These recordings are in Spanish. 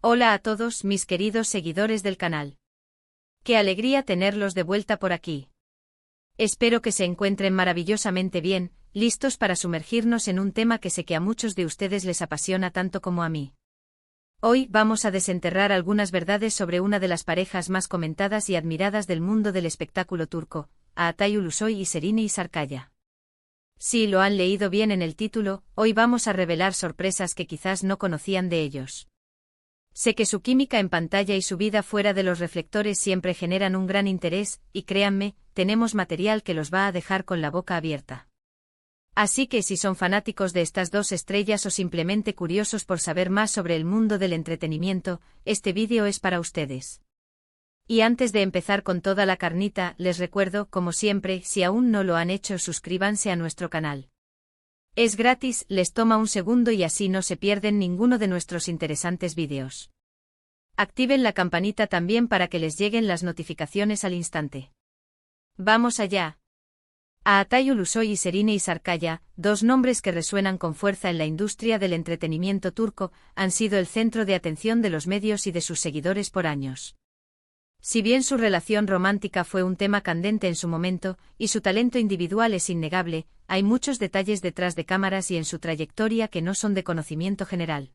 Hola a todos mis queridos seguidores del canal. Qué alegría tenerlos de vuelta por aquí. Espero que se encuentren maravillosamente bien, listos para sumergirnos en un tema que sé que a muchos de ustedes les apasiona tanto como a mí. Hoy vamos a desenterrar algunas verdades sobre una de las parejas más comentadas y admiradas del mundo del espectáculo turco, Atay Ulusoy y Serine Sarıkaya. Si lo han leído bien en el título, hoy vamos a revelar sorpresas que quizás no conocían de ellos. Sé que su química en pantalla y su vida fuera de los reflectores siempre generan un gran interés, y créanme, tenemos material que los va a dejar con la boca abierta. Así que si son fanáticos de estas dos estrellas o simplemente curiosos por saber más sobre el mundo del entretenimiento, este vídeo es para ustedes. Y antes de empezar con toda la carnita, les recuerdo, como siempre, si aún no lo han hecho, suscríbanse a nuestro canal. Es gratis, les toma un segundo y así no se pierden ninguno de nuestros interesantes vídeos. Activen la campanita también para que les lleguen las notificaciones al instante. ¡Vamos allá! Atay Ulusoy y Serine Sarıkaya, dos nombres que resuenan con fuerza en la industria del entretenimiento turco, han sido el centro de atención de los medios y de sus seguidores por años. Si bien su relación romántica fue un tema candente en su momento, y su talento individual es innegable, hay muchos detalles detrás de cámaras y en su trayectoria que no son de conocimiento general.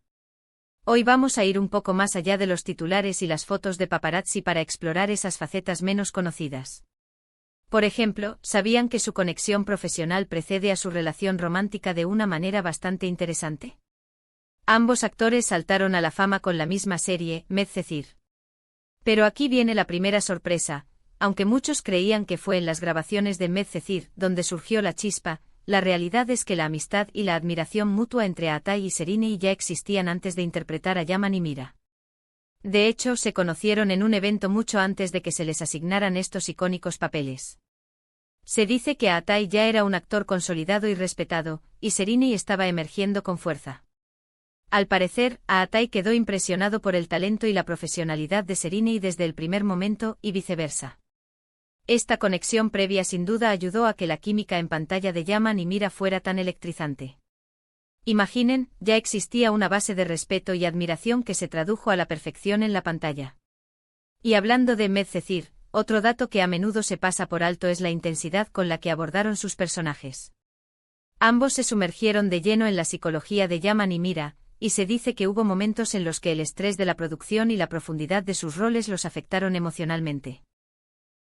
Hoy vamos a ir un poco más allá de los titulares y las fotos de paparazzi para explorar esas facetas menos conocidas. Por ejemplo, ¿sabían que su conexión profesional precede a su relación romántica de una manera bastante interesante? Ambos actores saltaron a la fama con la misma serie, Medcezir. Pero aquí viene la primera sorpresa: aunque muchos creían que fue en las grabaciones de Medcezir donde surgió la chispa, la realidad es que la amistad y la admiración mutua entre Atay y Serine ya existían antes de interpretar a Yaman y Mira. De hecho, se conocieron en un evento mucho antes de que se les asignaran estos icónicos papeles. Se dice que Atay ya era un actor consolidado y respetado, y Serine estaba emergiendo con fuerza. Al parecer, Atay quedó impresionado por el talento y la profesionalidad de Serine desde el primer momento, y viceversa. Esta conexión previa sin duda ayudó a que la química en pantalla de Yaman y Mira fuera tan electrizante. Imaginen, ya existía una base de respeto y admiración que se tradujo a la perfección en la pantalla. Y hablando de Medcezir, otro dato que a menudo se pasa por alto es la intensidad con la que abordaron sus personajes. Ambos se sumergieron de lleno en la psicología de Yaman y Mira, y se dice que hubo momentos en los que el estrés de la producción y la profundidad de sus roles los afectaron emocionalmente.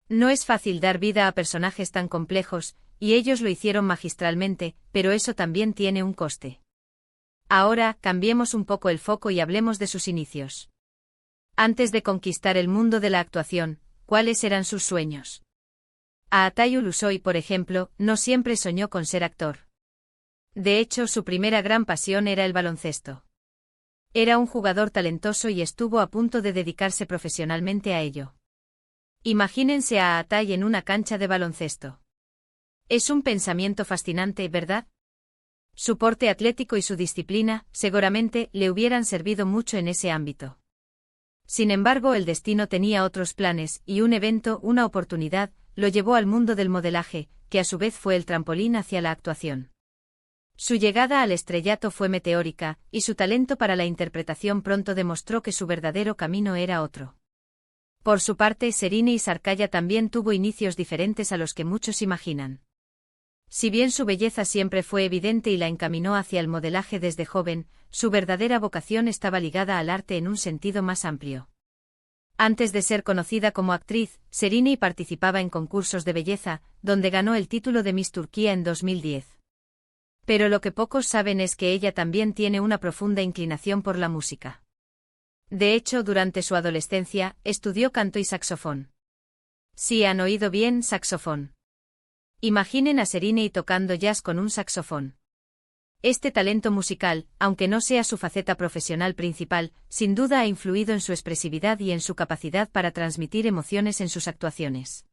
No es fácil dar vida a personajes tan complejos, y ellos lo hicieron magistralmente, pero eso también tiene un coste. Ahora, cambiemos un poco el foco y hablemos de sus inicios. Antes de conquistar el mundo de la actuación, ¿cuáles eran sus sueños? Atay Ulusoy, por ejemplo, no siempre soñó con ser actor. De hecho, su primera gran pasión era el baloncesto. Era un jugador talentoso y estuvo a punto de dedicarse profesionalmente a ello. Imagínense a Atay en una cancha de baloncesto. Es un pensamiento fascinante, ¿verdad? Su porte atlético y su disciplina, seguramente, le hubieran servido mucho en ese ámbito. Sin embargo, el destino tenía otros planes, y un evento, una oportunidad, lo llevó al mundo del modelaje, que a su vez fue el trampolín hacia la actuación. Su llegada al estrellato fue meteórica, y su talento para la interpretación pronto demostró que su verdadero camino era otro. Por su parte, Serine Sarıkaya también tuvo inicios diferentes a los que muchos imaginan. Si bien su belleza siempre fue evidente y la encaminó hacia el modelaje desde joven, su verdadera vocación estaba ligada al arte en un sentido más amplio. Antes de ser conocida como actriz, Serine participaba en concursos de belleza, donde ganó el título de Miss Turquía en 2010. Pero lo que pocos saben es que ella también tiene una profunda inclinación por la música. De hecho, durante su adolescencia, estudió canto y saxofón. Sí, han oído bien, saxofón. Imaginen a Serine tocando jazz con un saxofón. Este talento musical, aunque no sea su faceta profesional principal, sin duda ha influido en su expresividad y en su capacidad para transmitir emociones en sus actuaciones.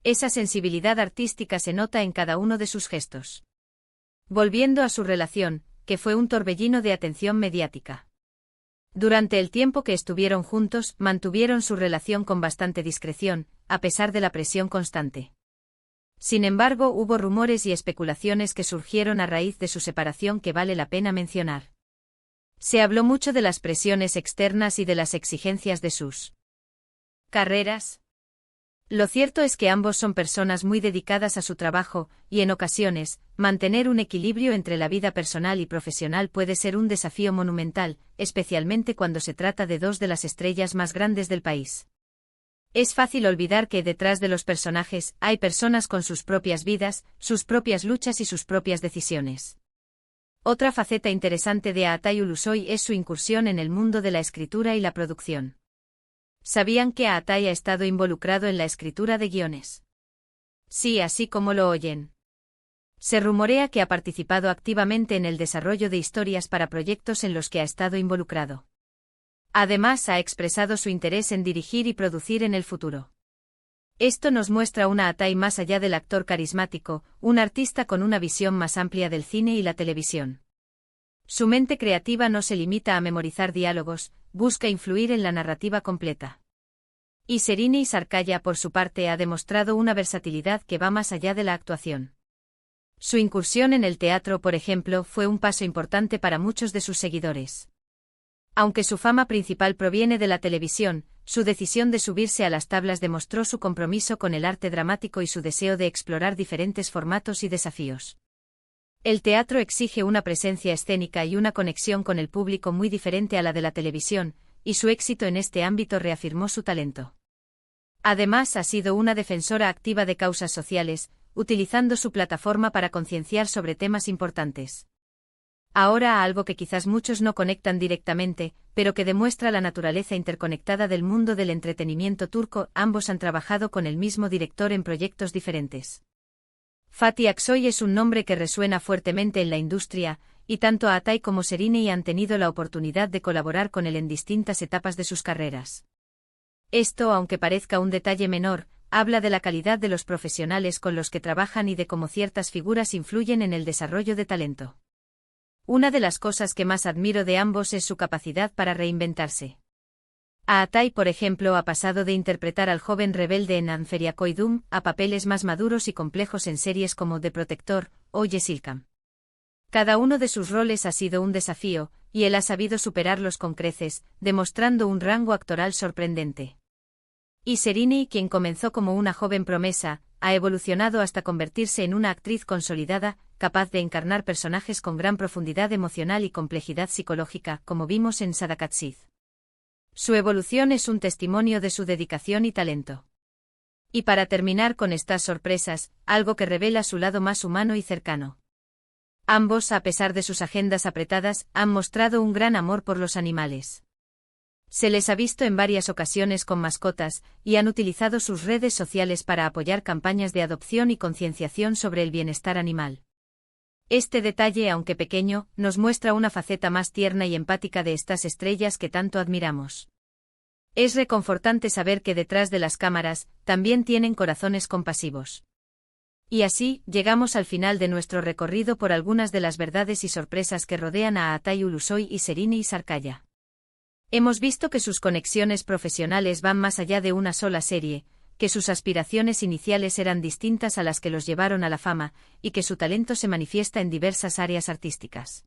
Esa sensibilidad artística se nota en cada uno de sus gestos. Volviendo a su relación, que fue un torbellino de atención mediática. Durante el tiempo que estuvieron juntos, mantuvieron su relación con bastante discreción, a pesar de la presión constante. Sin embargo, hubo rumores y especulaciones que surgieron a raíz de su separación que vale la pena mencionar. Se habló mucho de las presiones externas y de las exigencias de sus carreras. Lo cierto es que ambos son personas muy dedicadas a su trabajo, y en ocasiones, mantener un equilibrio entre la vida personal y profesional puede ser un desafío monumental, especialmente cuando se trata de dos de las estrellas más grandes del país. Es fácil olvidar que detrás de los personajes hay personas con sus propias vidas, sus propias luchas y sus propias decisiones. Otra faceta interesante de Aatay Ulusoy es su incursión en el mundo de la escritura y la producción. ¿Sabían que Aatay ha estado involucrado en la escritura de guiones? Sí, así como lo oyen. Se rumorea que ha participado activamente en el desarrollo de historias para proyectos en los que ha estado involucrado. Además, ha expresado su interés en dirigir y producir en el futuro. Esto nos muestra una Aatay más allá del actor carismático, un artista con una visión más amplia del cine y la televisión. Su mente creativa no se limita a memorizar diálogos, busca influir en la narrativa completa. Y Serini Sarkaya, por su parte, ha demostrado una versatilidad que va más allá de la actuación. Su incursión en el teatro, por ejemplo, fue un paso importante para muchos de sus seguidores. Aunque su fama principal proviene de la televisión, su decisión de subirse a las tablas demostró su compromiso con el arte dramático y su deseo de explorar diferentes formatos y desafíos. El teatro exige una presencia escénica y una conexión con el público muy diferente a la de la televisión, y su éxito en este ámbito reafirmó su talento. Además, ha sido una defensora activa de causas sociales, utilizando su plataforma para concienciar sobre temas importantes. Ahora algo que quizás muchos no conectan directamente, pero que demuestra la naturaleza interconectada del mundo del entretenimiento turco. Ambos han trabajado con el mismo director en proyectos diferentes. Fatih Aksoy es un nombre que resuena fuertemente en la industria, y tanto Aatay como Serini han tenido la oportunidad de colaborar con él en distintas etapas de sus carreras. Esto, aunque parezca un detalle menor, habla de la calidad de los profesionales con los que trabajan y de cómo ciertas figuras influyen en el desarrollo de talento. Una de las cosas que más admiro de ambos es su capacidad para reinventarse. Aatay, por ejemplo, ha pasado de interpretar al joven rebelde en Anferia Koydum a papeles más maduros y complejos en series como The Protector o Yeşilçam. Cada uno de sus roles ha sido un desafío, y él ha sabido superarlos con creces, demostrando un rango actoral sorprendente. Y Serini, quien comenzó como una joven promesa, ha evolucionado hasta convertirse en una actriz consolidada, capaz de encarnar personajes con gran profundidad emocional y complejidad psicológica, como vimos en Sadakatsiz. Su evolución es un testimonio de su dedicación y talento. Y para terminar con estas sorpresas, algo que revela su lado más humano y cercano. Ambos, a pesar de sus agendas apretadas, han mostrado un gran amor por los animales. Se les ha visto en varias ocasiones con mascotas, y han utilizado sus redes sociales para apoyar campañas de adopción y concienciación sobre el bienestar animal. Este detalle, aunque pequeño, nos muestra una faceta más tierna y empática de estas estrellas que tanto admiramos. Es reconfortante saber que detrás de las cámaras, también tienen corazones compasivos. Y así, llegamos al final de nuestro recorrido por algunas de las verdades y sorpresas que rodean a Aatay Ulusoy y Serini Sarkaya. Hemos visto que sus conexiones profesionales van más allá de una sola serie, que sus aspiraciones iniciales eran distintas a las que los llevaron a la fama, y que su talento se manifiesta en diversas áreas artísticas.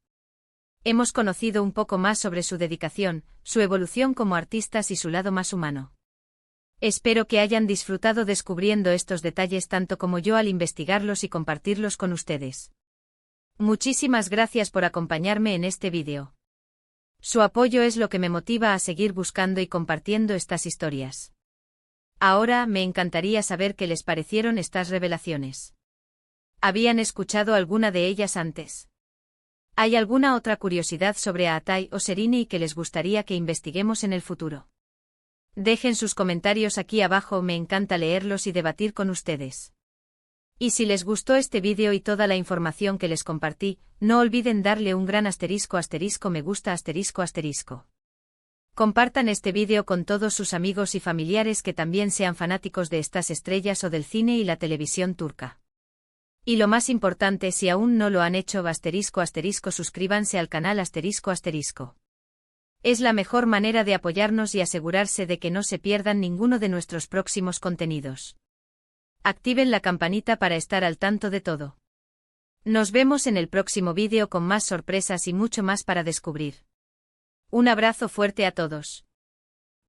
Hemos conocido un poco más sobre su dedicación, su evolución como artistas y su lado más humano. Espero que hayan disfrutado descubriendo estos detalles tanto como yo al investigarlos y compartirlos con ustedes. Muchísimas gracias por acompañarme en este vídeo. Su apoyo es lo que me motiva a seguir buscando y compartiendo estas historias. Ahora, me encantaría saber qué les parecieron estas revelaciones. ¿Habían escuchado alguna de ellas antes? ¿Hay alguna otra curiosidad sobre Aatay o Serini que les gustaría que investiguemos en el futuro? Dejen sus comentarios aquí abajo, me encanta leerlos y debatir con ustedes. Y si les gustó este vídeo y toda la información que les compartí, no olviden darle un gran *** me gusta ***. Compartan este vídeo con todos sus amigos y familiares que también sean fanáticos de estas estrellas o del cine y la televisión turca. Y lo más importante, si aún no lo han hecho, *** suscríbanse al canal ***. Es la mejor manera de apoyarnos y asegurarse de que no se pierdan ninguno de nuestros próximos contenidos. Activen la campanita para estar al tanto de todo. Nos vemos en el próximo vídeo con más sorpresas y mucho más para descubrir. Un abrazo fuerte a todos.